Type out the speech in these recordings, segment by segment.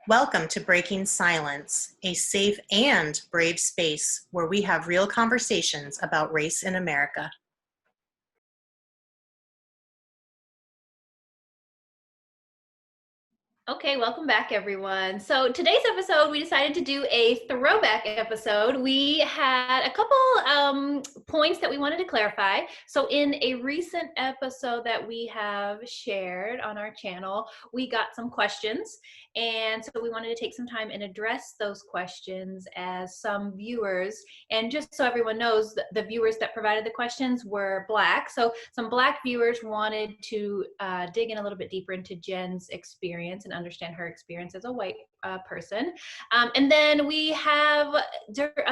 Welcome to Breaking Silence, a safe and brave space where we have real conversations about race in America. Okay, welcome back, everyone. So today's episode, we decided to do a throwback episode. We had a couple points that we wanted to clarify. So in a recent episode that we have shared on our channel, we got some questions. And so we wanted to take some time and address those questions as some viewers. And just so everyone knows, the viewers that provided the questions were Black. So some Black viewers wanted to dig in a little bit deeper into Jen's experience and understand her experience as a white person. And then we have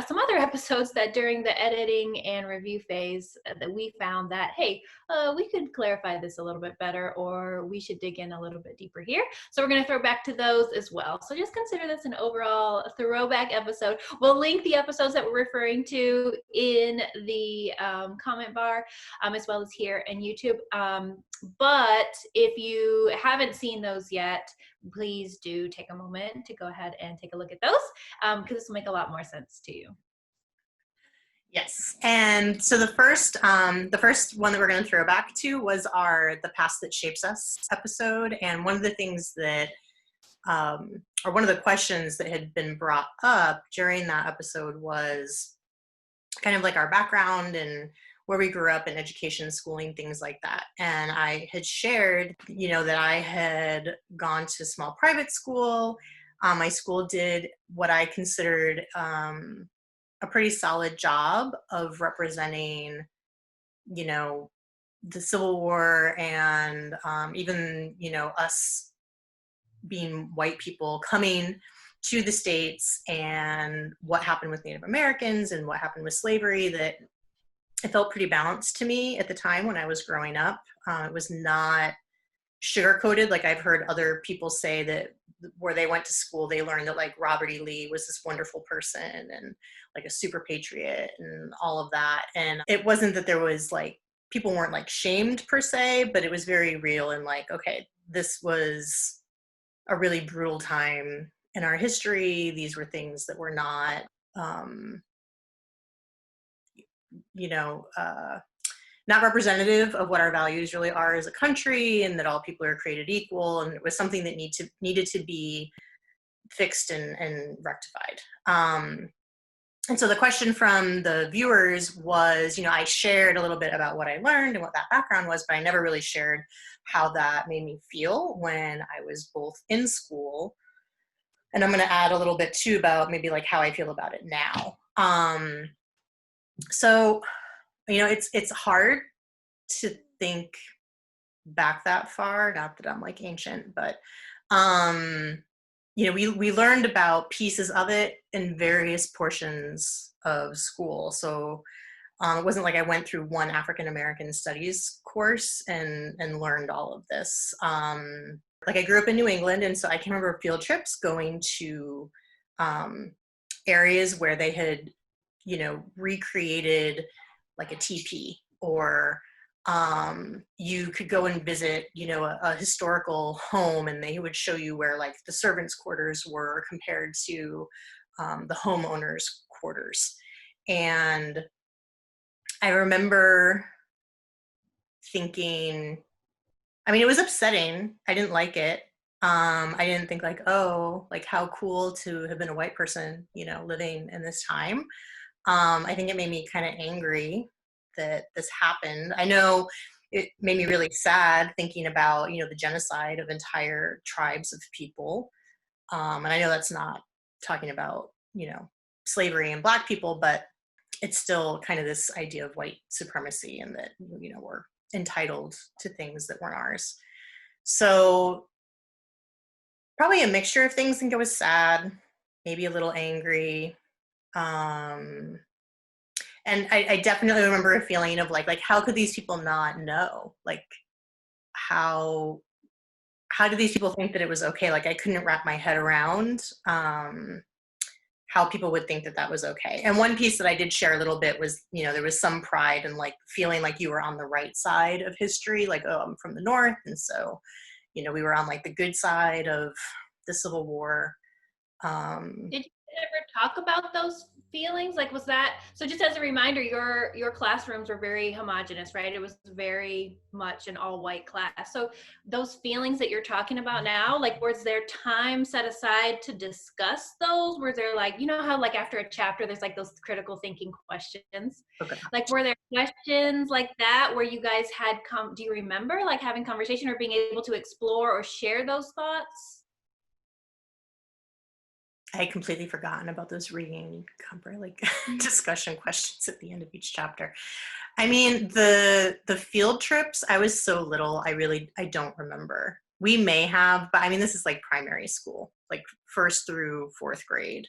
some other episodes that during the editing and review phase that we found that, hey, we could clarify this a little bit better, or we should dig in a little bit deeper here. So we're going to throw back to those as well. So just consider this an overall throwback episode. We'll link the episodes that we're referring to in the comment bar, as well as here in YouTube. But if you haven't seen those yet, please do take a moment to go ahead and take a look at those, because this will make a lot more sense to you. Yes, and so the first one that we're going to throw back to was our "The Past That Shapes Us" episode, and one of the things that, or one of the questions that had been brought up during that episode was kind of like our background and where we grew up in education, schooling, things like that. And I had shared, that I had gone to small private school. My school did what I considered a pretty solid job of representing, the Civil War and even, us being white people coming to the States and what happened with Native Americans and what happened with slavery, that it felt pretty balanced to me at the time when I was growing up. It was not sugar-coated. Like I've heard other people say that where they went to school, they learned that like Robert E. Lee was this wonderful person and like a super patriot and all of that. And it wasn't that there was like, people weren't like shamed per se, but it was very real and like, okay, this was a really brutal time in our history. These were things that were not, not representative of what our values really are as a country, and that all people are created equal. And it was something that needed to be fixed and rectified. And so the question from the viewers was, I shared a little bit about what I learned and what that background was, but I never really shared how that made me feel when I was both in school. And I'm going to add a little bit too about maybe like how I feel about it now. So, it's hard to think back that far, not that I'm like ancient, but, we learned about pieces of it in various portions of school. So it wasn't like I went through one African American studies course and learned all of this. Like I grew up in New England, and so I can remember field trips going to areas where they had, recreated like a teepee, or you could go and visit, a historical home, and they would show you where like the servants' quarters were compared to the homeowners' quarters. And I remember thinking, it was upsetting. I didn't like it. I didn't think like, oh, like how cool to have been a white person, living in this time. I think it made me kind of angry that this happened. I know it made me really sad thinking about, the genocide of entire tribes of people. And I know that's not talking about, slavery and Black people, but it's still kind of this idea of white supremacy and that, we're entitled to things that weren't ours. So probably a mixture of things. I think I was sad, maybe a little angry. And I definitely remember a feeling of like how could these people not know? Like how do these people think that it was okay? Like I couldn't wrap my head around how people would think that that was okay. And one piece that I did share a little bit was, there was some pride in like feeling like you were on the right side of history, like, oh, I'm from the North. And so, we were on like the good side of the Civil War. Um, Did you ever talk about those feelings? Like, was that so? Just as a reminder, your classrooms were very homogenous, right? It was very much an all white class. So those feelings that you're talking about now, like, was there time set aside to discuss those? Were there, like, you know how like after a chapter there's like those critical thinking questions? okay. Like, were there questions like that where you guys had do you remember like having conversation or being able to explore or share those thoughts? I had completely forgotten about those reading like discussion questions at the end of each chapter. I mean, the field trips, I was so little, I don't remember. We may have, but I mean, this is like primary school, like first through fourth grade.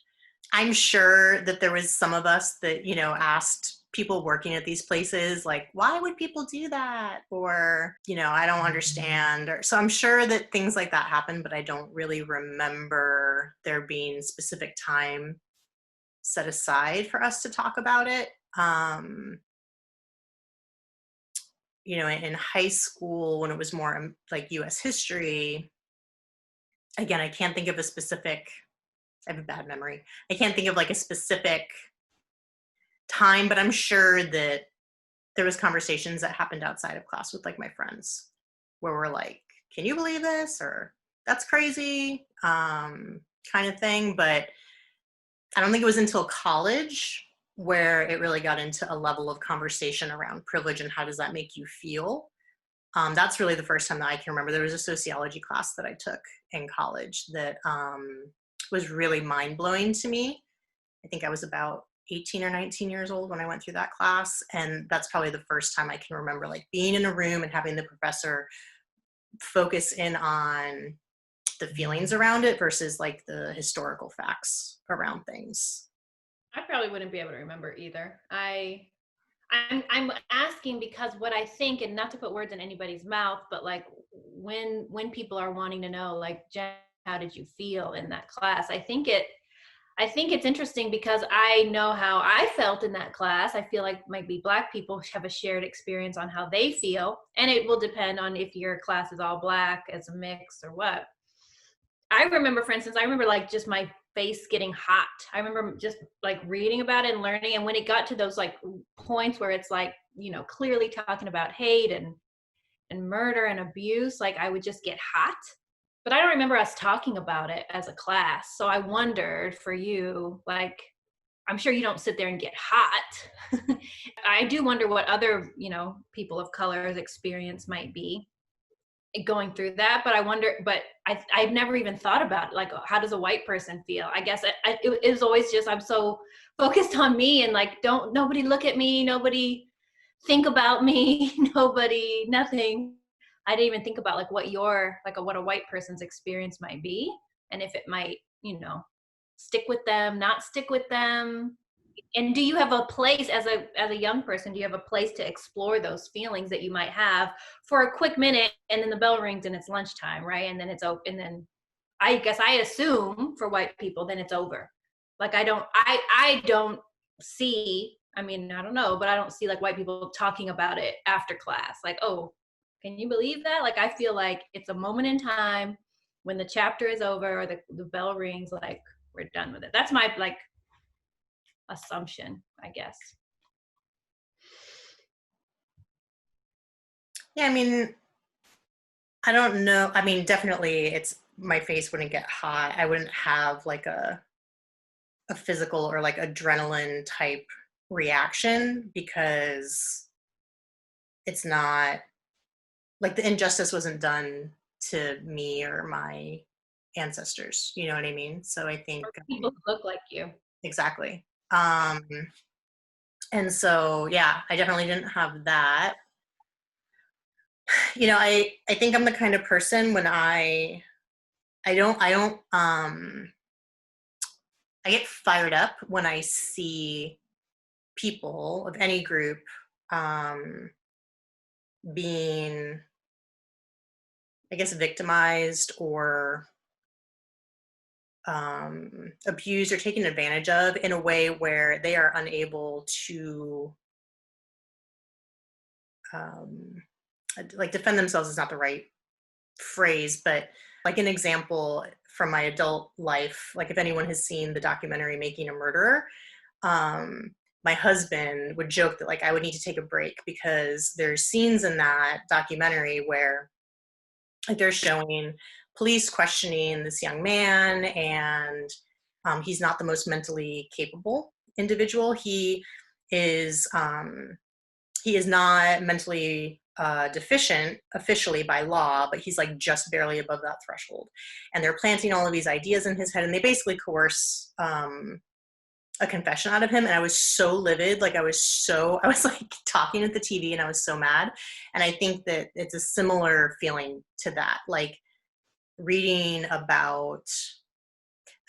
I'm sure that there was some of us that, asked people working at these places, like, why would people do that? Or, I don't understand. So I'm sure that things like that happen, but I don't really remember there being specific time set aside for us to talk about it. In high school, when it was more like US history, again, I can't think of a specific, I have a bad memory. I can't think of like a specific time, but I'm sure that there was conversations that happened outside of class with like my friends where we're like, can you believe this? Or that's crazy, kind of thing. But I don't think it was until college where it really got into a level of conversation around privilege and how does that make you feel. That's really the first time that I can remember. There was a sociology class that I took in college that was really mind blowing to me. I think I was about 18 or 19 years old when I went through that class. And that's probably the first time I can remember like being in a room and having the professor focus in on the feelings around it versus like the historical facts around things. I probably wouldn't be able to remember either. I'm asking because what I think, and not to put words in anybody's mouth, but like when people are wanting to know, like, Jen, how did you feel in that class? I think it's interesting because I know how I felt in that class. I feel like maybe Black people have a shared experience on how they feel, and it will depend on if your class is all Black as a mix or what. I remember, for instance, I remember like just my face getting hot. I remember just like reading about it and learning. And when it got to those like points where it's like, clearly talking about hate and murder and abuse, like I would just get hot. But I don't remember us talking about it as a class. So I wondered for you, like, I'm sure you don't sit there and get hot. I do wonder what other, people of color's experience might be going through that, but I wonder, but I've never even thought about it. Like, how does a white person feel? I guess it was always just, I'm so focused on me and like, don't nobody look at me, nobody think about me, nobody, nothing. I didn't even think about like what a white person's experience might be, and if it might, stick with them, not stick with them. And do you have a place as a young person, do you have a place to explore those feelings that you might have for a quick minute, and then the bell rings and it's lunchtime, right? And then it's open, and then I guess I assume for white people then it's over. Like I don't see, I mean, I don't know, but I don't see like white people talking about it after class, like, oh, can you believe that? Like, I feel like it's a moment in time when the chapter is over or the bell rings, like, we're done with it. That's my like assumption, I guess. Yeah, I mean, I don't know. I mean, definitely my face wouldn't get hot. I wouldn't have like a physical or like adrenaline type reaction because it's not like the injustice wasn't done to me or my ancestors. You know what I mean? So I think Or people who look like you. exactly. And so, yeah, I definitely didn't have that. I think I'm the kind of person when I get fired up when I see people of any group um, being, I guess, victimized or abused or taken advantage of in a way where they are unable to like defend themselves is not the right phrase, but like an example from my adult life, like if anyone has seen the documentary Making a Murderer, um, my husband would joke that like I would need to take a break because there's scenes in that documentary where like they're showing police questioning this young man, and he's not the most mentally capable individual. Is um, he is not mentally deficient officially by law, but he's like just barely above that threshold. And they're planting all of these ideas in his head, and they basically coerce a confession out of him. And I was so livid. Like I was like talking at the TV and I was so mad. And I think that it's a similar feeling to that. Like reading about,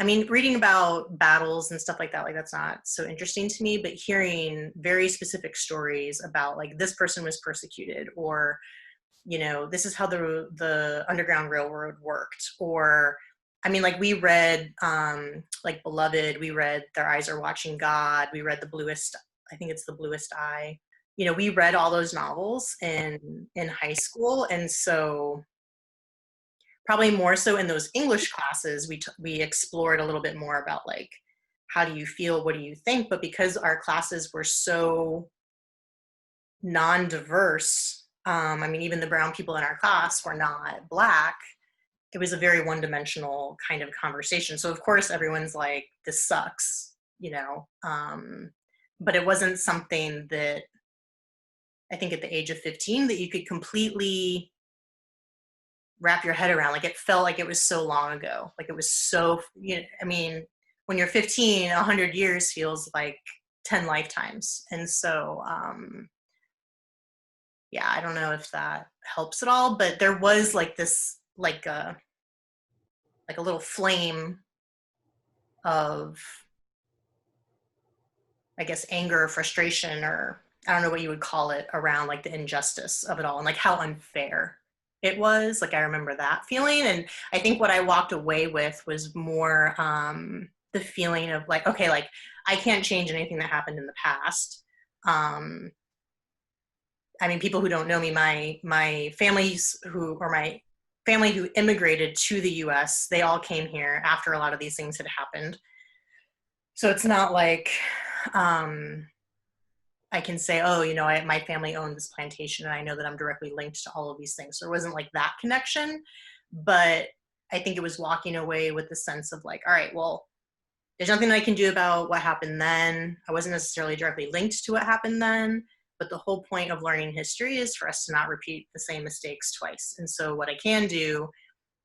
reading about battles and stuff like that's not so interesting to me, but hearing very specific stories about like this person was persecuted, or, this is how the Underground Railroad worked, or, like we read, like Beloved, we read Their Eyes Are Watching God, we read I think it's The Bluest Eye. We read all those novels in high school. And so probably more so in those English classes, we explored a little bit more about like, how do you feel? What do you think? But because our classes were so non-diverse, even the brown people in our class were not Black. It was a very one-dimensional kind of conversation. So of course everyone's like, this sucks, but it wasn't something that I think at the age of 15 that you could completely wrap your head around. Like it felt like it was so long ago. Like it was so, when you're 15, 100 years feels like 10 lifetimes. And so, yeah, I don't know if that helps at all, but there was like this, like a little flame of, I guess, anger or frustration, or I don't know what you would call it, around like the injustice of it all and like how unfair it was. Like I remember that feeling. And I think what I walked away with was more the feeling of like, okay, like I can't change anything that happened in the past. People who don't know me, my family who immigrated to the US, they all came here after a lot of these things had happened. So it's not like I can say, oh, my family owned this plantation and I know that I'm directly linked to all of these things. There wasn't like that connection, but I think it was walking away with the sense of like, all right, well, there's nothing I can do about what happened then. I wasn't necessarily directly linked to what happened then, but the whole point of learning history is for us to not repeat the same mistakes twice. And so what I can do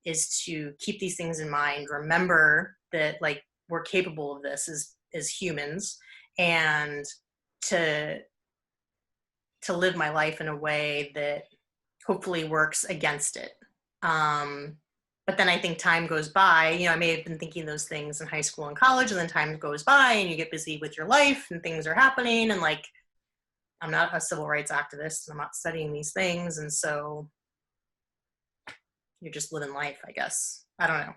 is to keep these things in mind, remember that like we're capable of this as humans, and to live my life in a way that hopefully works against it. But then I think time goes by. I may have been thinking those things in high school and college, and then time goes by and you get busy with your life and things are happening. And like, I'm not a civil rights activist. I'm not studying these things. And so you're just living life, I guess. I don't know.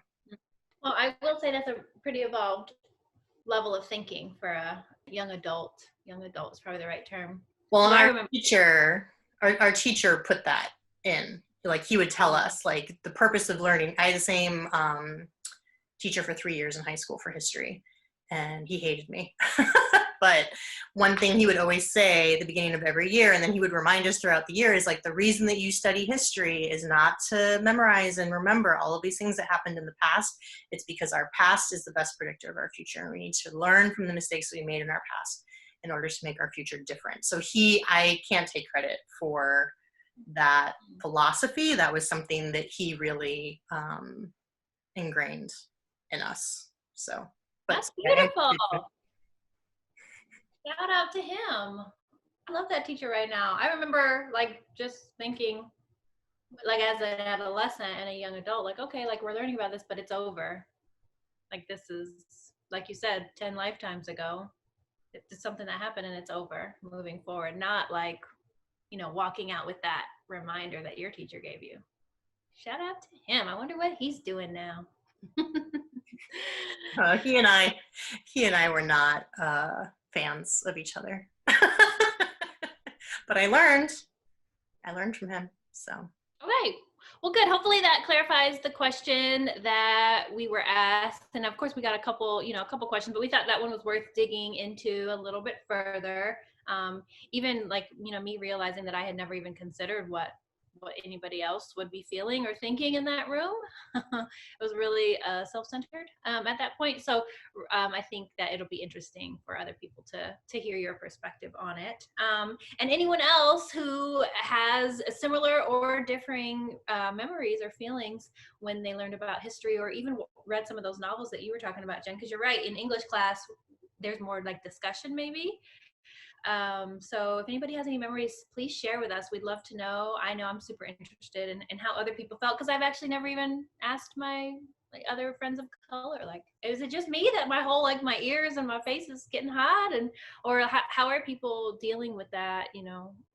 Well, I will say that's a pretty evolved level of thinking for a young adult. Young adult is probably the right term. Well, our teacher put that in. Like he would tell us like the purpose of learning. I had the same teacher for 3 years in high school for history, and he hated me. But one thing he would always say at the beginning of every year, and then he would remind us throughout the year, is like the reason that you study history is not to memorize and remember all of these things that happened in the past. It's because our past is the best predictor of our future, and we need to learn from the mistakes that we made in our past in order to make our future different. So I can't take credit for that philosophy. That was something that he really ingrained in us. So, but that's beautiful. Shout out to him. I love that teacher right now. I remember like just thinking like as an adolescent and a young adult, like, okay, like we're learning about this, but it's over. Like this is, like you said, 10 lifetimes ago. It's something that happened and it's over, moving forward. Not like, walking out with that reminder that your teacher gave you. Shout out to him. I wonder what he's doing now. He and I were not fans of each other. But I learned from him. So Okay. Well, good. Hopefully that clarifies the question that we were asked. And of course, we got a couple, a couple questions, but we thought that one was worth digging into a little bit further. Even like, me realizing that I had never even considered what anybody else would be feeling or thinking in that room. It was really self-centered at that point. So I think that it'll be interesting for other people to hear your perspective on it. And anyone else who has similar or differing memories or feelings when they learned about history, or even read some of those novels that you were talking about, Jen, because you're right, in English class there's more like discussion maybe. So if anybody has any memories, please share with us. We'd love to know. I know I'm super interested in how other people felt, because I've actually never even asked my other friends of color, like, is it just me that my whole, like, my ears and my face is getting hot, and or how are people dealing with that,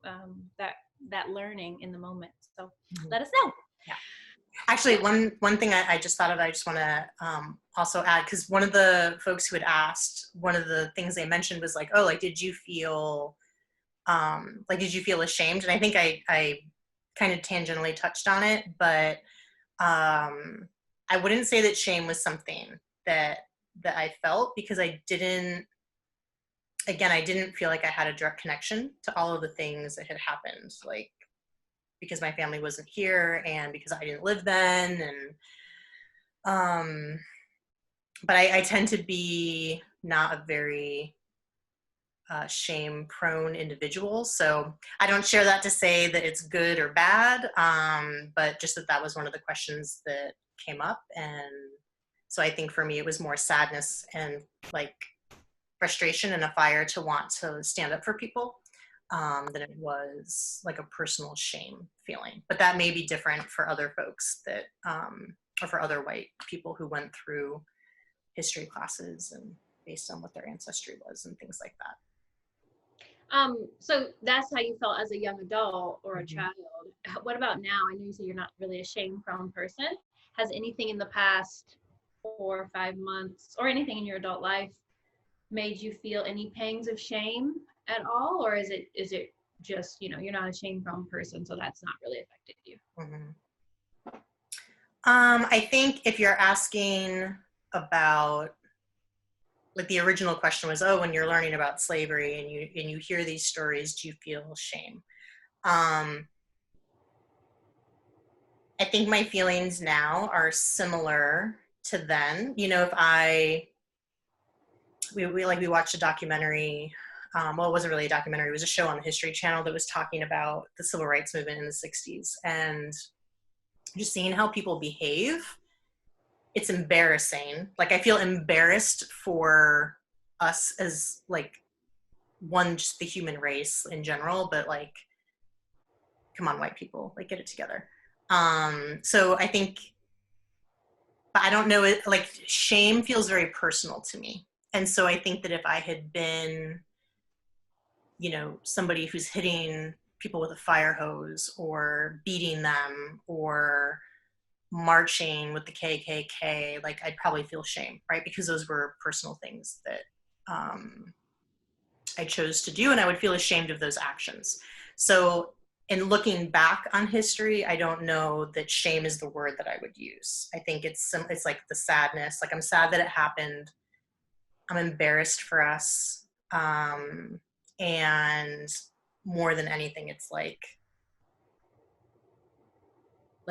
that learning in the moment. So let us know. Yeah. Actually, one thing I just thought of, I just want to also add, because one of the folks who had asked, one of the things they mentioned was like, oh, like, did you feel ashamed? And I think I kind of tangentially touched on it, but I wouldn't say that shame was something that I felt, because I didn't feel like I had a direct connection to all of the things that had happened, like, because my family wasn't here and because I didn't live then. And but I tend to be not a very shame prone individual. So I don't share that to say that it's good or bad, but just that was one of the questions that came up. And so I think for me, it was more sadness and like frustration and a fire to want to stand up for people, than it was like a personal shame feeling. But that may be different for other folks that, or for other white people who went through history classes and based on what their ancestry was and things like that. So that's how you felt as a young adult or a Mm-hmm. child. What about now? I know you said you're not really a shame-prone person. Has anything in the past 4 or 5 months, or anything in your adult life, made you feel any pangs of shame at all, or is it just, you're not a shame-prone person, so that's not really affected you? Mm-hmm. I think if you're asking about, like, the original question was, oh, when you're learning about slavery and you hear these stories, do you feel shame? I think my feelings now are similar to then. If we watched a documentary. Well, it wasn't really a documentary. It was a show on the History Channel that was talking about the civil rights movement in the 60s, and just seeing how people behave. It's embarrassing. Like, I feel embarrassed for us as, like, just the human race in general, but, like, come on, white people, like, get it together. So I think, but I don't know, it, like, shame feels very personal to me. And so I think that if I had been, somebody who's hitting people with a fire hose or beating them or marching with the KKK, like, I'd probably feel shame, right? Because those were personal things that I chose to do, and I would feel ashamed of those actions. So in looking back on history, I don't know that shame is the word that I would use. I think it's like the sadness. Like, I'm sad that it happened. I'm embarrassed for us. And more than anything, it's like,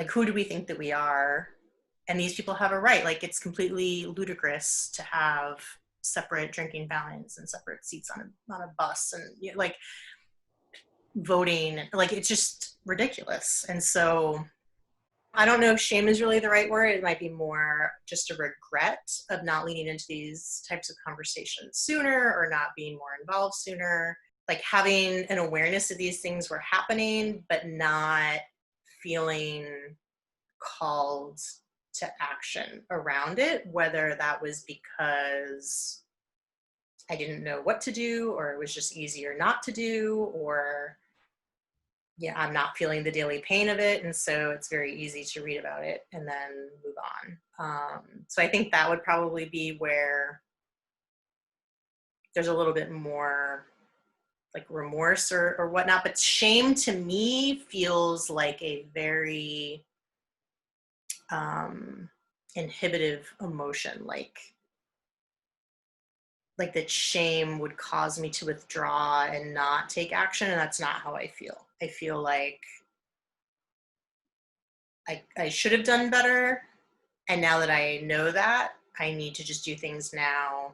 who do we think that we are? And these people have a right. Like, it's completely ludicrous to have separate drinking fountains and separate seats on a bus, and like, voting, like, it's just ridiculous. And so I don't know if shame is really the right word. It might be more just a regret of not leaning into these types of conversations sooner, or not being more involved sooner, like having an awareness that these things were happening, but not feeling called to action around it, whether that was because I didn't know what to do, or it was just easier not to do, or I'm not feeling the daily pain of it, and so it's very easy to read about it and then move on. So I think that would probably be where there's a little bit more like remorse or whatnot. But shame to me feels like a very um, inhibitive emotion, like that shame would cause me to withdraw and not take action, and that's not how I feel. I feel like I should have done better, and now that I know that, I need to just do things now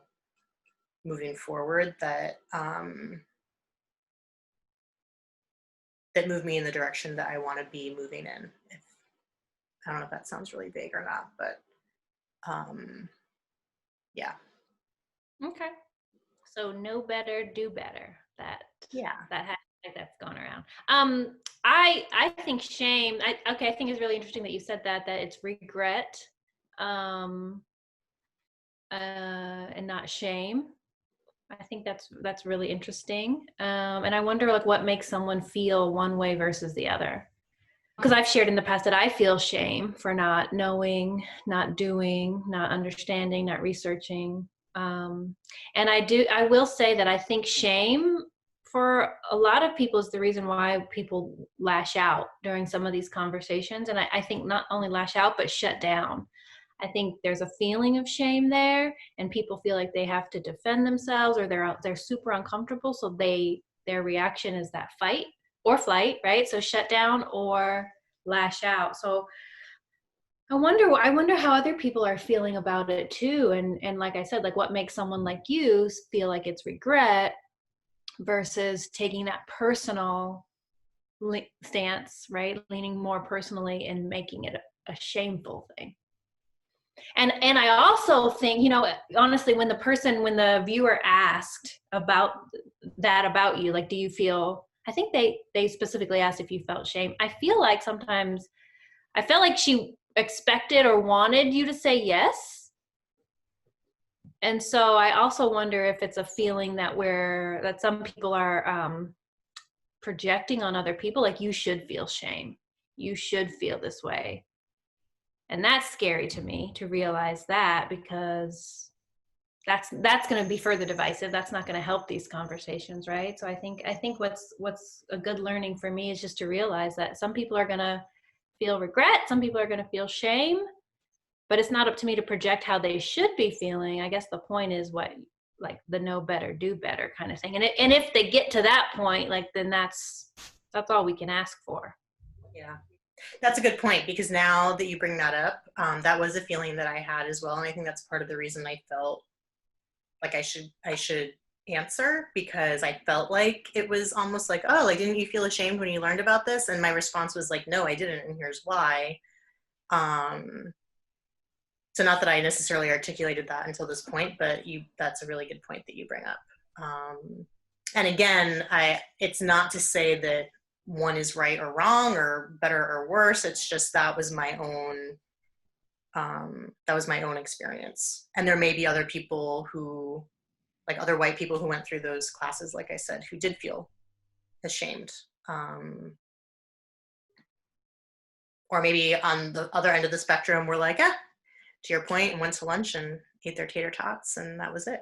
moving forward that move me in the direction that I want to be moving in. If, I don't know if that sounds really vague or not, but yeah. Okay. So know better, do better. Yeah. That hashtag that's going around. I think shame. I think it's really interesting that you said that it's regret, and not shame. I think that's really interesting. And I wonder like what makes someone feel one way versus the other. Because I've shared in the past that I feel shame for not knowing, not doing, not understanding, not researching. And I will say that I think shame for a lot of people is the reason why people lash out during some of these conversations. And I think not only lash out, but shut down. I think there's a feeling of shame there, and people feel like they have to defend themselves, or they're super uncomfortable, so their reaction is that fight or flight, right? So shut down or lash out. So I wonder how other people are feeling about it too. And like I said, like what makes someone like you feel like it's regret versus taking that personal stance, right? Leaning more personally and making it a shameful thing. And I also think, honestly, when the viewer asked about you, like, do you feel, I think they specifically asked if you felt shame. I feel like sometimes I felt like she expected or wanted you to say yes. And so I also wonder if it's a feeling that some people are projecting on other people, like you should feel shame. You should feel this way. And that's scary to me to realize that, because that's going to be further divisive. That's not going to help these conversations, right? So I think what's a good learning for me is just to realize that some people are going to feel regret, some people are going to feel shame, but it's not up to me to project how they should be feeling. I guess the point is like the know better, do better kind of thing. And if they get to that point, like then that's all we can ask for. Yeah. That's a good point, because now that you bring that up, that was a feeling that I had as well. And I think that's part of the reason I felt like I should answer, because I felt like it was almost like, oh, like, didn't you feel ashamed when you learned about this? And my response was like, no, I didn't. And here's why. So not that I necessarily articulated that until this point, but that's a really good point that you bring up. And again, it's not to say that one is right or wrong or better or worse. It's just that was my own experience. And there may be other people who, like other white people who went through those classes, like I said, who did feel ashamed. Or maybe on the other end of the spectrum, we're like, to your point, and went to lunch and ate their tater tots, and that was it.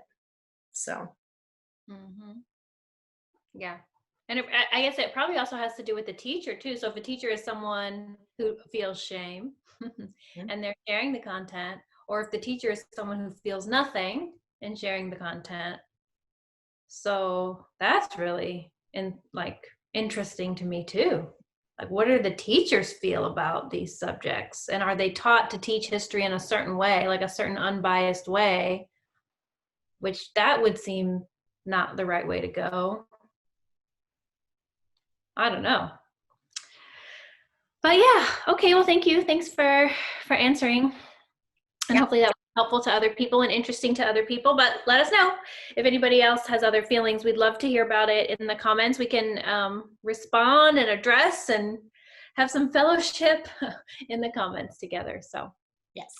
So. Mm-hmm. Yeah. And I guess it probably also has to do with the teacher too. So if a teacher is someone who feels shame and they're sharing the content, or if the teacher is someone who feels nothing in sharing the content. So that's really interesting to me too. Like, what do the teachers feel about these subjects? And are they taught to teach history in a certain way, like a certain unbiased way, which that would seem not the right way to go. I don't know. But yeah, okay, well, thank you. Thanks for answering. And hopefully that was helpful to other people and interesting to other people. But let us know if anybody else has other feelings. We'd love to hear about it in the comments. We can respond and address and have some fellowship in the comments together. So yes.